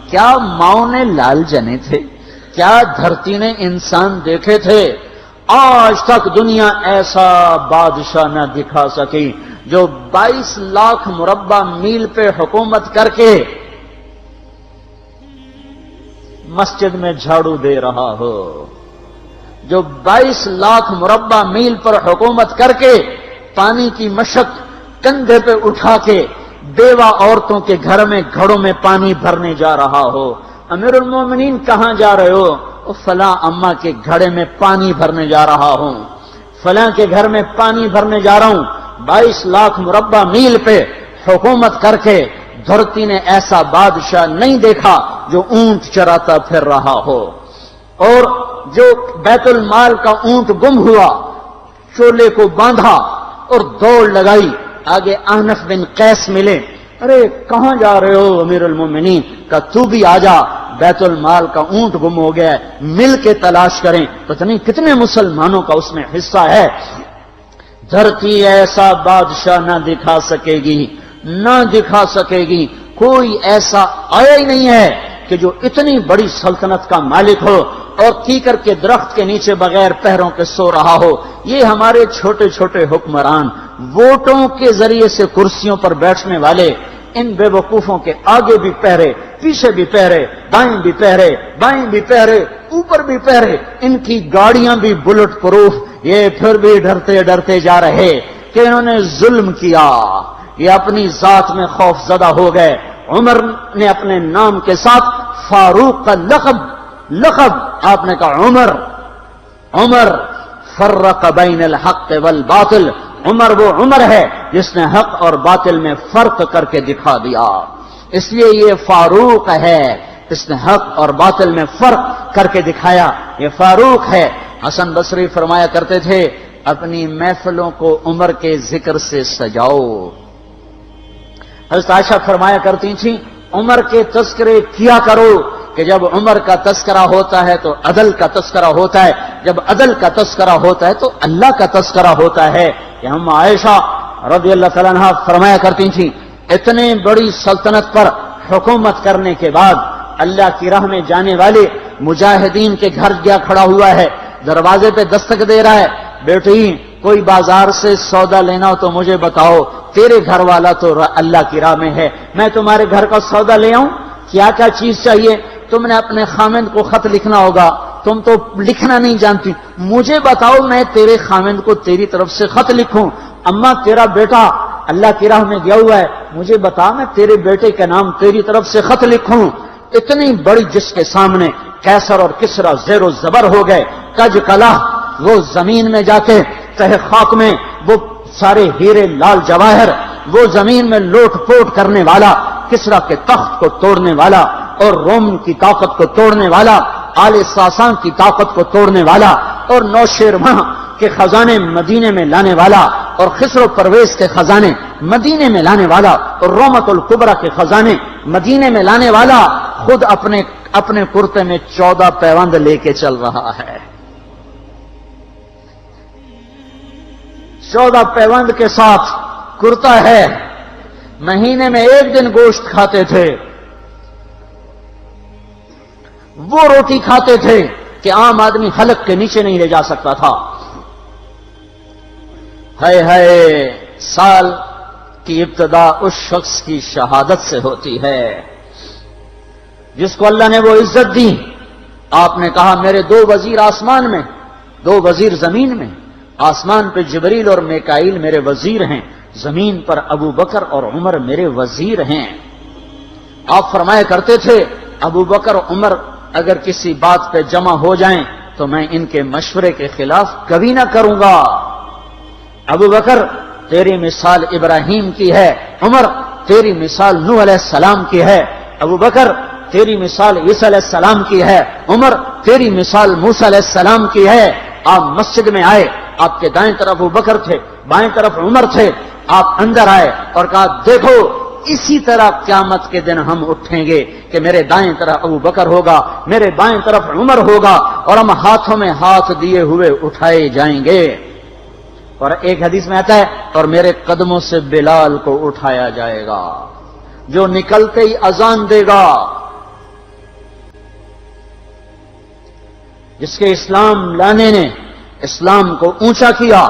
کیا ماؤں نے لال جنے تھے؟ کیا دھرتی نے انسان دیکھے تھے؟ آج تک دنیا ایسا بادشاہ نہ دکھا سکی جو 22 لاکھ مربع میل پہ حکومت کر کے مسجد میں جھاڑو دے رہا ہو، جو 22 لاکھ مربع میل پر حکومت کر کے پانی کی مشق کندھے پہ اٹھا کے بیوہ عورتوں کے گھر میں گھڑوں میں پانی بھرنے جا رہا ہو۔ امیر المومنین کہاں جا رہے ہو؟ فلاں اماں کے گھڑے میں پانی بھرنے جا رہا ہوں، فلاں کے گھر میں پانی بھرنے جا رہا ہوں۔ 22 لاکھ مربع میل پہ حکومت کر کے دھرتی نے ایسا بادشاہ نہیں دیکھا جو اونٹ چراتا پھر رہا ہو، اور جو بیت المال کا اونٹ گم ہوا چولے کو باندھا اور دوڑ لگائی، آگے احنف بن قیس ملے، ارے کہاں جا رہے ہو امیر المومنین؟ کہ تو بھی آ جا، بیت المال کا اونٹ گم ہو گیا ہے، مل کے تلاش کریں۔ پتہ نہیں کتنے مسلمانوں کا اس میں حصہ ہے۔ دھرتی ایسا بادشاہ نہ دکھا سکے گی، نہ دکھا سکے گی، کوئی ایسا آیا ہی نہیں ہے کہ جو اتنی بڑی سلطنت کا مالک ہو اور کیکر کے درخت کے نیچے بغیر پیروں کے سو رہا ہو۔ یہ ہمارے چھوٹے چھوٹے حکمران، ووٹوں کے ذریعے سے کرسیوں پر بیٹھنے والے، ان بے وقوفوں کے آگے بھی پہرے، پیچھے بھی پہرے، دائیں بھی پہرے، بائیں بھی پہرے، اوپر بھی پہرے، ان کی گاڑیاں بھی بلٹ پروف، یہ پھر بھی ڈرتے ڈرتے جا رہے کہ انہوں نے ظلم کیا، یہ اپنی ذات میں خوف زدہ ہو گئے۔ عمر نے اپنے نام کے ساتھ فاروق کا لقب آپ نے کہا عمر فرق بین الحق والباطل، عمر وہ عمر ہے جس نے حق اور باطل میں فرق کر کے دکھا دیا، اس لیے یہ فاروق ہے، اس نے حق اور باطل میں فرق کر کے دکھایا، یہ فاروق ہے۔ حسن بصری فرمایا کرتے تھے اپنی محفلوں کو عمر کے ذکر سے سجاؤ۔ حضرت عائشہ فرمایا کرتی تھیں عمر کے تذکرے کیا کرو، کہ جب عمر کا تذکرہ ہوتا ہے تو عدل کا تذکرہ ہوتا ہے، جب عدل کا تذکرہ ہوتا ہے تو اللہ کا تذکرہ ہوتا ہے۔ کہ ہم عائشہ رضی اللہ تعالیٰ عنہا فرمایا کرتی تھیں اتنے بڑی سلطنت پر حکومت کرنے کے بعد اللہ کی راہ میں جانے والے مجاہدین کے گھر گیا کھڑا ہوا ہے، دروازے پہ دستک دے رہا ہے، بیٹی کوئی بازار سے سودا لینا ہو تو مجھے بتاؤ، تیرے گھر والا تو اللہ کی راہ میں ہے، میں تمہارے گھر کا سودا لے آؤں، کیا کیا چیز چاہیے؟ تم نے اپنے خامند کو خط لکھنا ہوگا، تم تو لکھنا نہیں جانتی، مجھے بتاؤ میں تیرے خامند کو تیری طرف سے خط لکھوں۔ اما تیرا بیٹا اللہ کی راہ میں گیا ہوا ہے، مجھے بتا میں تیرے بیٹے کے نام تیری طرف سے خط لکھوں۔ اتنی بڑی جس کے سامنے قیصر اور کسرا زیر و زبر ہو گئے، کج کلا، وہ زمین میں جا کے تہ خاک میں وہ سارے ہیرے لال جواہر، وہ زمین میں لوٹ پوٹ کرنے والا، کسرا کے تخت کو توڑنے والا اور روم کی طاقت کو توڑنے والا، آل ساسان کی طاقت کو توڑنے والا اور نوشیروان کے خزانے مدینے میں لانے والا اور خسرو پرویز کے خزانے مدینے میں لانے والا اور رومت الکبرا کے خزانے مدینے میں لانے والا خود اپنے کرتے میں 14 پیوند لے کے چل رہا ہے، 14 پیوند کے ساتھ کرتا ہے، مہینے میں 1 دن گوشت کھاتے تھے، وہ روٹی کھاتے تھے کہ عام آدمی حلق کے نیچے نہیں لے جا سکتا تھا۔ ہے سال کی ابتدا اس شخص کی شہادت سے ہوتی ہے جس کو اللہ نے وہ عزت دی۔ آپ نے کہا میرے 2 وزیر آسمان میں، 2 وزیر زمین میں، آسمان پہ جبریل اور میکائیل میرے وزیر ہیں، زمین پر ابو بکر اور عمر میرے وزیر ہیں۔ آپ فرمایا کرتے تھے ابو بکر عمر اگر کسی بات پہ جمع ہو جائیں تو میں ان کے مشورے کے خلاف کبھی نہ کروں گا۔ ابو بکر تیری مثال ابراہیم کی ہے، عمر تیری مثال نوح علیہ السلام کی ہے، ابو بکر تیری مثال عیسیٰ علیہ السلام کی ہے، عمر تیری مثال موسیٰ علیہ السلام کی ہے۔ آپ مسجد میں آئے، آپ کے دائیں طرف ابو بکر تھے، بائیں طرف عمر تھے، آپ اندر آئے اور کہا دیکھو اسی طرح قیامت کے دن ہم اٹھیں گے کہ میرے دائیں طرف ابو بکر ہوگا، میرے بائیں طرف عمر ہوگا اور ہم ہاتھوں میں ہاتھ دیے ہوئے اٹھائے جائیں گے۔ اور ایک حدیث میں آتا ہے اور میرے قدموں سے بلال کو اٹھایا جائے گا جو نکلتے ہی اذان دے گا، جس کے اسلام لانے نے اسلام کو اونچا کیا،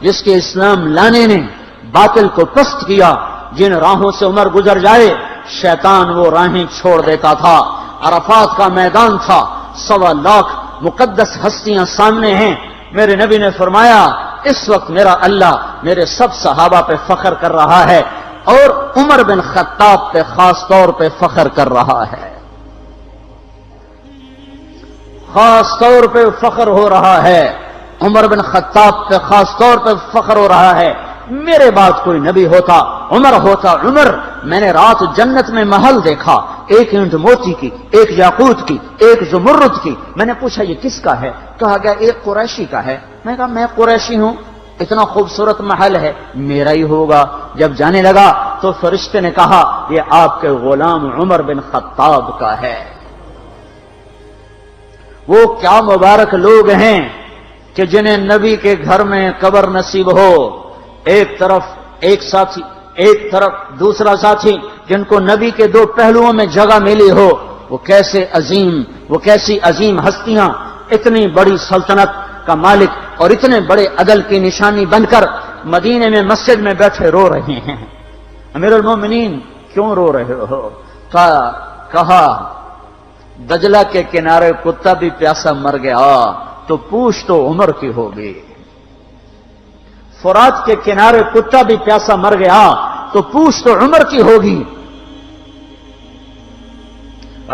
جس کے اسلام لانے نے باطل کو پست کیا، جن راہوں سے عمر گزر جائے شیطان وہ راہیں چھوڑ دیتا تھا۔ عرفات کا میدان تھا، 1.25 لاکھ مقدس ہستیاں سامنے ہیں۔ میرے نبی نے فرمایا اس وقت میرا اللہ میرے سب صحابہ پہ فخر کر رہا ہے اور عمر بن خطاب پہ خاص طور پہ فخر کر رہا ہے، خاص طور پہ فخر ہو رہا ہے، عمر بن خطاب پہ خاص طور پہ فخر ہو رہا ہے۔ میرے بعد کوئی نبی ہوتا عمر ہوتا۔ عمر، میں نے رات جنت میں محل دیکھا، ایک اینٹ موتی کی، ایک یاقوت کی، ایک زمرد کی۔ میں نے پوچھا یہ کس کا ہے؟ کہا گیا ایک قریشی کا ہے۔ میں کہا میں قریشی ہوں، اتنا خوبصورت محل ہے، میرا ہی ہوگا۔ جب جانے لگا تو فرشتے نے کہا یہ آپ کے غلام عمر بن خطاب کا ہے۔ وہ کیا مبارک لوگ ہیں کہ جنہیں نبی کے گھر میں قبر نصیب ہو، ایک طرف ایک ساتھی، ایک طرف دوسرا ساتھی، جن کو نبی کے دو پہلوؤں میں جگہ ملی ہو۔ وہ کیسی عظیم ہستیاں، اتنی بڑی سلطنت کا مالک اور اتنے بڑے عدل کی نشانی بن کر مدینے میں مسجد میں بیٹھے رو رہے ہیں۔ امیر المومنین کیوں رو رہے ہو؟ کہا دجلہ کے کنارے کتا بھی پیاسا مر گیا تو پوچھ تو عمر کی ہوگی، فرات کے کنارے کتا بھی پیاسا مر گیا تو پوچھ تو عمر کی ہوگی۔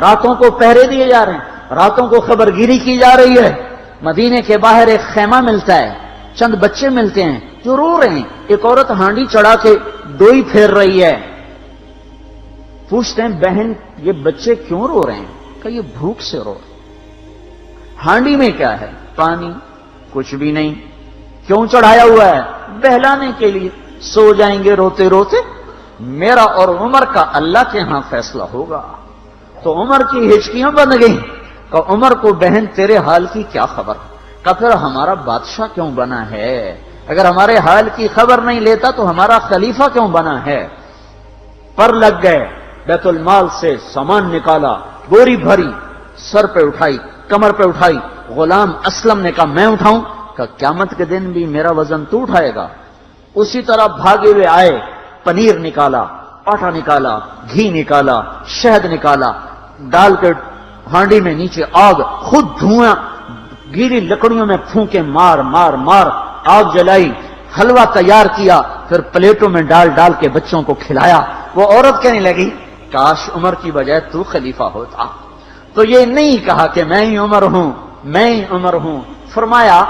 راتوں کو پہرے دیے جا رہے ہیں، راتوں کو خبر گیری کی جا رہی ہے۔ مدینے کے باہر ایک خیمہ ملتا ہے، چند بچے ملتے ہیں جو رو رہے ہیں۔ ایک عورت ہانڈی چڑھا کے ڈوئی پھیر رہی ہے۔ پوچھتے ہیں بہن یہ بچے کیوں رو رہے ہیں؟ کہ یہ بھوک سے رو رہے ہیں۔ ہانڈی میں کیا ہے؟ پانی، کچھ بھی نہیں۔ کیوں چڑھایا ہوا ہے؟ بہلانے کے لیے، سو جائیں گے روتے روتے، میرا اور عمر کا اللہ کے ہاں فیصلہ ہوگا۔ تو عمر کی ہچکیاں بن گئیں کہ عمر کو بہن تیرے حال کی کیا خبر؟ کہ پھر ہمارا بادشاہ کیوں بنا ہے؟ اگر ہمارے حال کی خبر نہیں لیتا تو ہمارا خلیفہ کیوں بنا ہے؟ پر لگ گئے، بیت المال سے سامان نکالا، بوری بھری، سر پہ اٹھائی، کمر پہ اٹھائی۔ غلام اسلم نے کہا میں اٹھاؤں؟ کہ قیامت کے دن بھی میرا وزن تو اٹھائے گا۔ اسی طرح بھاگے ہوئے آئے، پنیر نکالا، آٹا نکالا، گھی نکالا، شہد نکالا، ڈال کے ہانڈی میں نیچے آگ، خود دھواں گیلی لکڑیوں میں پھونکے مار مار مار آگ جلائی، حلوہ تیار کیا، پھر پلیٹوں میں ڈال ڈال کے بچوں کو کھلایا۔ وہ عورت کہنے لگی کاش عمر کی بجائے تو خلیفہ ہوتا۔ تو یہ نہیں کہا کہ میں ہی عمر ہوں، میں ہی عمر ہوں۔ فرمایا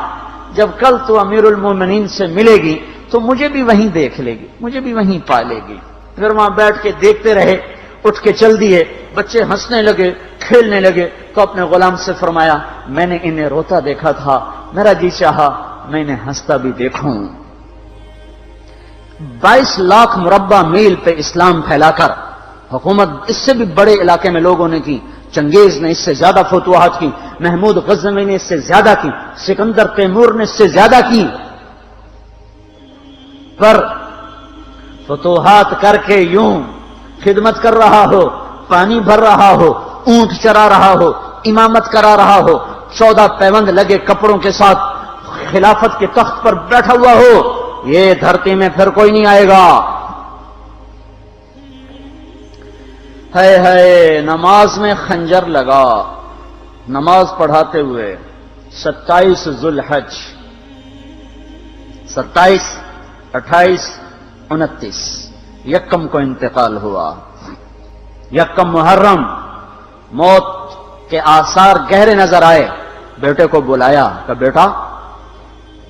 جب کل تو امیر المومنین سے ملے گی تو مجھے بھی وہیں دیکھ لے گی، مجھے بھی وہیں پا لے گی۔ پھر وہاں بیٹھ کے دیکھتے رہے، اٹھ کے چل دیے۔ بچے ہنسنے لگے، کھیلنے لگے تو اپنے غلام سے فرمایا میں نے انہیں روتا دیکھا تھا، میرا جی چاہا میں انہیں ہنستا بھی دیکھوں۔ 22 لاکھ مربع میل پہ اسلام پھیلا کر حکومت اس سے بھی بڑے علاقے میں لوگوں نے کی۔ چنگیز نے اس سے زیادہ فتوحات کی، محمود غزنوی نے اس سے زیادہ کی، سکندر تیمور نے اس سے زیادہ کی۔ پر فتوحات کر کے یوں خدمت کر رہا ہو، پانی بھر رہا ہو، اونٹ چرا رہا ہو، امامت کرا رہا ہو، 14 پیوند لگے کپڑوں کے ساتھ خلافت کے تخت پر بیٹھا ہوا ہو، یہ دھرتی میں پھر کوئی نہیں آئے گا۔ ہے نماز میں خنجر لگا، نماز پڑھاتے ہوئے 27 ذوالحج، 27، 28، 29 یکم کو انتقال ہوا۔ یکم محرم موت کے آثار گہرے نظر آئے۔ بیٹے کو بلایا کہ بیٹا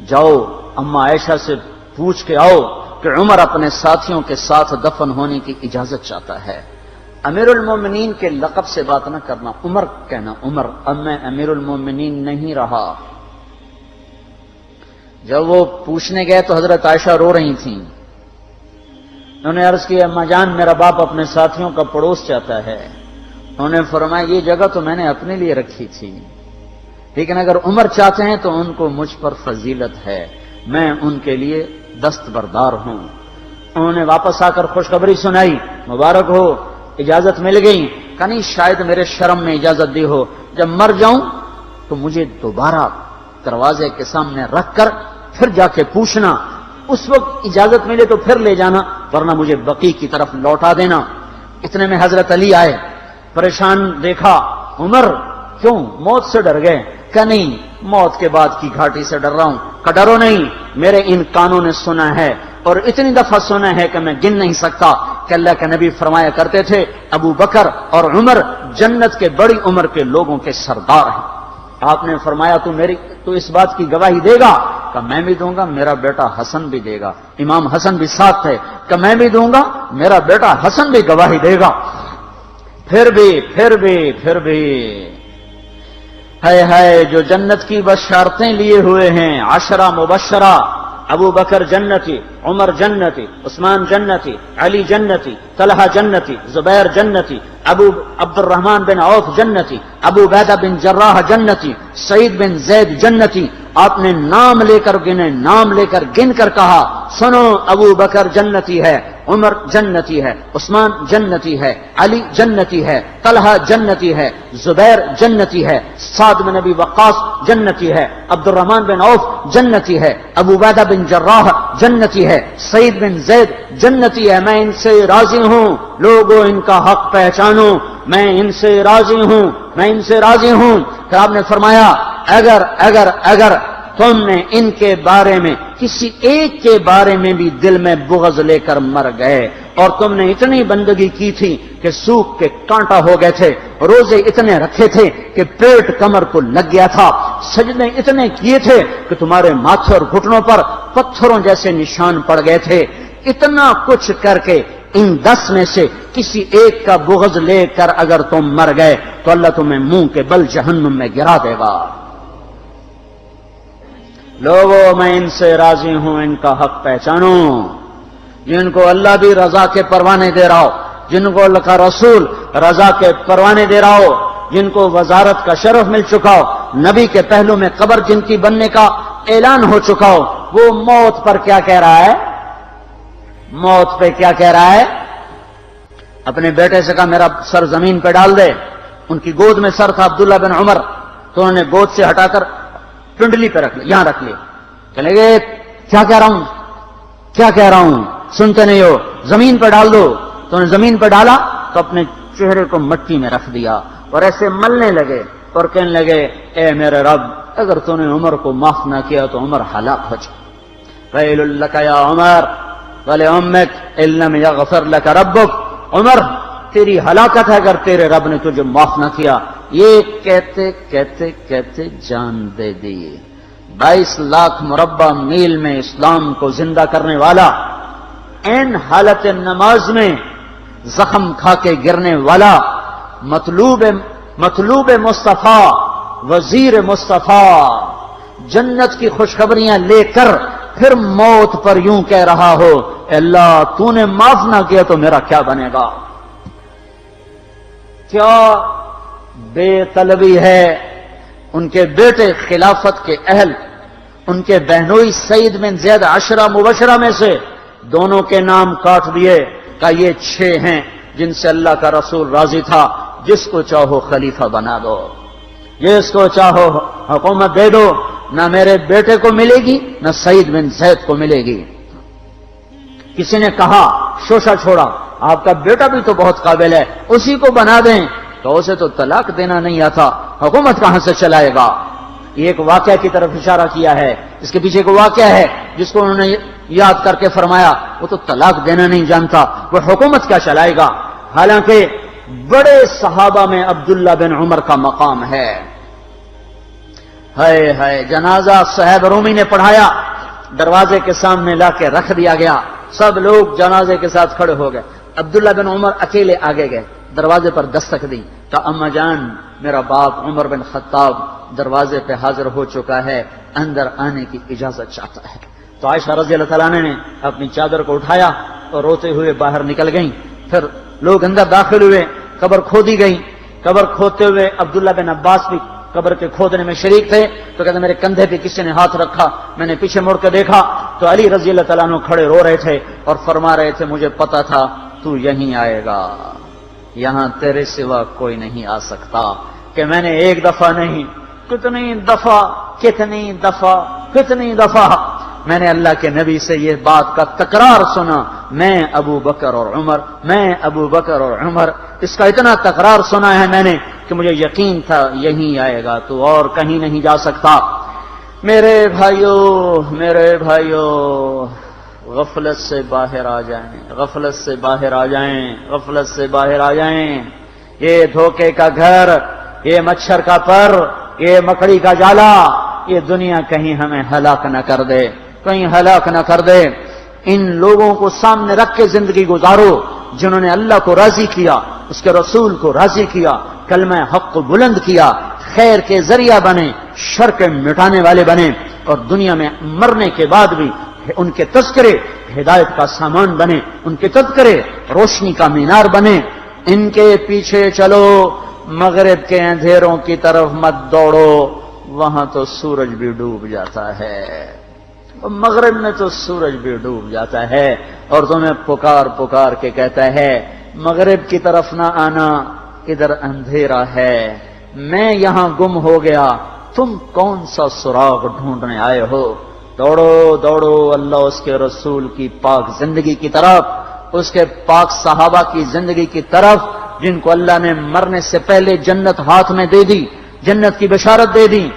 جاؤ اما عائشہ سے پوچھ کے آؤ کہ عمر اپنے ساتھیوں کے ساتھ دفن ہونے کی اجازت چاہتا ہے۔ امیر المومنین کے لقب سے بات نہ کرنا، عمر کہنا، عمر، اب میں امیر المومنین نہیں رہا۔ جب وہ پوچھنے گئے تو حضرت عائشہ رو رہی تھیں۔ انہوں نے عرض کیا اما جان میرا باپ اپنے ساتھیوں کا پڑوس چاہتا ہے۔ انہوں نے فرمایا یہ جگہ تو میں نے اپنے لیے رکھی تھی، لیکن اگر عمر چاہتے ہیں تو ان کو مجھ پر فضیلت ہے، میں ان کے لیے دستبردار ہوں۔ انہوں نے واپس آ کر خوشخبری سنائی، مبارک ہو اجازت مل گئی۔ کہ نہیں شاید میرے شرم میں اجازت دی ہو، جب مر جاؤں تو مجھے دوبارہ دروازے کے سامنے رکھ کر پھر جا کے پوچھنا، اس وقت اجازت ملے تو پھر لے جانا، ورنہ مجھے بقیع کی طرف لوٹا دینا۔ اتنے میں حضرت علی آئے، پریشان دیکھا، عمر کیوں موت سے ڈر گئے؟ کہ نہیں، موت کے بعد کی گھاٹی سے ڈر رہا ہوں۔ کہ ڈرو نہیں، میرے ان کانوں نے سنا ہے اور اتنی دفعہ سنا ہے کہ میں گن نہیں سکتا کہ اللہ کے نبی فرمایا کرتے تھے ابو بکر اور عمر جنت کے بڑی عمر کے لوگوں کے سردار ہیں۔ آپ نے فرمایا تو اس بات کی گواہی دے گا؟ کہ میں بھی دوں گا، میرا بیٹا حسن بھی دے گا۔ امام حسن بھی ساتھ تھے۔ کہ میں بھی دوں گا، میرا بیٹا حسن بھی گواہی دے گا۔ پھر بھی ہے جو جنت کی بشارتیں لیے ہوئے ہیں، 10 مبشرہ، ابو بکر جنتی، عمر جنتی، عثمان جنتی، علی جنتی، طلحہ جنتی، زبیر جنتی، ابو عبد الرحمن بن عوف جنتی، ابو عبیدہ بن جراح جنتی، سعید بن زید جنتی۔ آپ نے نام لے کر گنے، نام لے کر گن کر کہا، سنو ابو بکر جنتی ہے، عمر جنتی ہے، عثمان جنتی ہے، علی جنتی ہے، طلحہ جنتی ہے، زبیر جنتی ہے، سعد بن ابی وقاص جنتی ہے، عبد الرحمن بن عوف جنتی ہے، ابو عبیدہ بن جراح جنتی ہے، سعید بن زید جنتی ہے۔ میں ان سے راضی ہوں، لوگوں ان کا حق پہچانو، میں ان سے راضی ہوں، میں ان سے راضی ہوں۔ پھر آپ نے فرمایا اگر تم نے ان کے بارے میں کسی ایک کے بارے میں بھی دل میں بغض لے کر مر گئے، اور تم نے اتنی بندگی کی تھی کہ سوکھ کے کانٹا ہو گئے تھے، روزے اتنے رکھے تھے کہ پیٹ کمر کو لگ گیا تھا، سجدے اتنے کیے تھے کہ تمہارے ماتھے اور گھٹنوں پر پتھروں جیسے نشان پڑ گئے تھے، اتنا کچھ کر کے ان 10 میں سے کسی ایک کا بغض لے کر اگر تم مر گئے تو اللہ تمہیں منہ کے بل جہنم میں گرا دے گا۔ لوگوں میں ان سے راضی ہوں، ان کا حق پہچانو، جن کو اللہ بھی رضا کے پروانے دے رہا ہو، جن کو اللہ کا رسول رضا کے پروانے دے رہا ہو، جن کو وزارت کا شرف مل چکا ہو، نبی کے پہلو میں قبر جن کی بننے کا اعلان ہو چکا ہو، وہ موت پر کیا کہہ رہا ہے؟ موت پہ کیا کہہ رہا ہے؟ اپنے بیٹے سے کہا میرا سر زمین پہ ڈال دے۔ ان کی گود میں سر تھا عبداللہ بن عمر، تو انہوں نے گود سے ہٹا کر پنڈلی پہ رکھ لیا، یہاں رکھ لیا۔ کہنے لگے کیا کہہ رہا ہوں، کیا کہہ رہا ہوں، سنتے نہیں ہو، زمین پہ ڈال دو۔ تو انہوں نے زمین پہ ڈالا تو اپنے چہرے کو مٹی میں رکھ دیا اور ایسے ملنے لگے اور کہنے لگے اے میرے رب، اگر تو نے عمر کو معاف نہ کیا تو عمر ہلاک ہو جائے۔ ویل لک یا عمر ولامک ان لم یغفر لک ربک، عمر تیری ہلاکت ہے اگر تیرے رب نے تجھے معاف نہ کیا۔ یہ کہتے کہتے کہتے جان دے دی۔ 22 لاکھ مربع میل میں اسلام کو زندہ کرنے والا، این حالت نماز میں زخم کھا کے گرنے والا، مطلوب مصطفیٰ، وزیر مصطفیٰ، جنت کی خوشخبریاں لے کر پھر موت پر یوں کہہ رہا ہو اللہ تو نے معاف نہ کیا تو میرا کیا بنے گا؟ کیا بے طلبی ہے۔ ان کے بیٹے خلافت کے اہل، ان کے بہنوئی سعید بن زید 10 مبشرہ میں سے دونوں کے نام کاٹ دیے کہ یہ 6 ہیں جن سے اللہ کا رسول راضی تھا، جس کو چاہو خلیفہ بنا دو، جس کو چاہو حکومت دے دو، نہ میرے بیٹے کو ملے گی نہ سعید بن زید کو ملے گی۔ کسی نے کہا شوشہ چھوڑا، آپ کا بیٹا بھی تو بہت قابل ہے، اسی کو بنا دیں۔ تو اسے تو طلاق دینا نہیں آتا، حکومت کہاں سے چلائے گا؟ یہ ایک واقعہ کی طرف اشارہ کیا ہے، اس کے پیچھے ایک واقعہ ہے جس کو انہوں نے یاد کر کے فرمایا وہ تو طلاق دینا نہیں جانتا، وہ حکومت کیا چلائے گا؟ حالانکہ بڑے صحابہ میں عبداللہ بن عمر کا مقام ہے۔ ہے جنازہ صہیب رومی نے پڑھایا، دروازے کے سامنے لا کے رکھ دیا گیا، سب لوگ جنازے کے ساتھ کھڑے ہو گئے، عبداللہ بن عمر اکیلے آگے گئے، دروازے پر دستک دی کہ اما جان میرا باپ عمر بن خطاب دروازے پہ حاضر ہو چکا ہے، اندر آنے کی اجازت چاہتا ہے۔ تو عائشہ رضی اللہ تعالیٰ نے اپنی چادر کو اٹھایا اور روتے ہوئے باہر نکل گئیں۔ پھر لوگ اندر داخل ہوئے، قبر کھودی گئی، قبر کھودتے ہوئے عبداللہ بن عباس بھی قبر کے کھودنے میں شریک تھے۔ تو کہتے میرے کندھے پہ کسی نے ہاتھ رکھا، میں نے پیچھے مڑ کے دیکھا تو علی رضی اللہ تعالیٰ عنہ کھڑے رو رہے تھے اور فرما رہے تھے مجھے پتا تھا تو یہیں آئے گا، یہاں تیرے سوا کوئی نہیں آ سکتا۔ کہ میں نے ایک دفعہ نہیں کتنی دفعہ میں نے اللہ کے نبی سے یہ بات کا تکرار سنا، میں ابو بکر اور عمر، اس کا اتنا تکرار سنا ہے میں نے کہ مجھے یقین تھا یہیں آئے گا، تو اور کہیں نہیں جا سکتا۔ میرے بھائیو غفلت سے باہر آ جائیں، یہ دھوکے کا گھر، یہ مچھر کا پر، یہ مکڑی کا جالا، یہ دنیا کہیں ہمیں ہلاک نہ کر دے۔ ان لوگوں کو سامنے رکھ کے زندگی گزارو جنہوں نے اللہ کو راضی کیا، اس کے رسول کو راضی کیا، کلمہ حق کو بلند کیا، خیر کے ذریعہ بنے، شر کے مٹانے والے بنے، اور دنیا میں مرنے کے بعد بھی ان کے تذکرے ہدایت کا سامان بنے، ان کے تذکرے روشنی کا مینار بنے۔ ان کے پیچھے چلو، مغرب کے اندھیروں کی طرف مت دوڑو، وہاں تو سورج بھی ڈوب جاتا ہے، مغرب میں تو سورج بھی ڈوب جاتا ہے، اور تمہیں پکار کے کہتا ہے مغرب کی طرف نہ آنا، ادھر اندھیرا ہے، میں یہاں گم ہو گیا، تم کون سا سراغ ڈھونڈنے آئے ہو؟ دوڑو اللہ اس کے رسول کی پاک زندگی کی طرف، اس کے پاک صحابہ کی زندگی کی طرف، جن کو اللہ نے مرنے سے پہلے جنت ہاتھ میں دے دی، جنت کی بشارت دے دی۔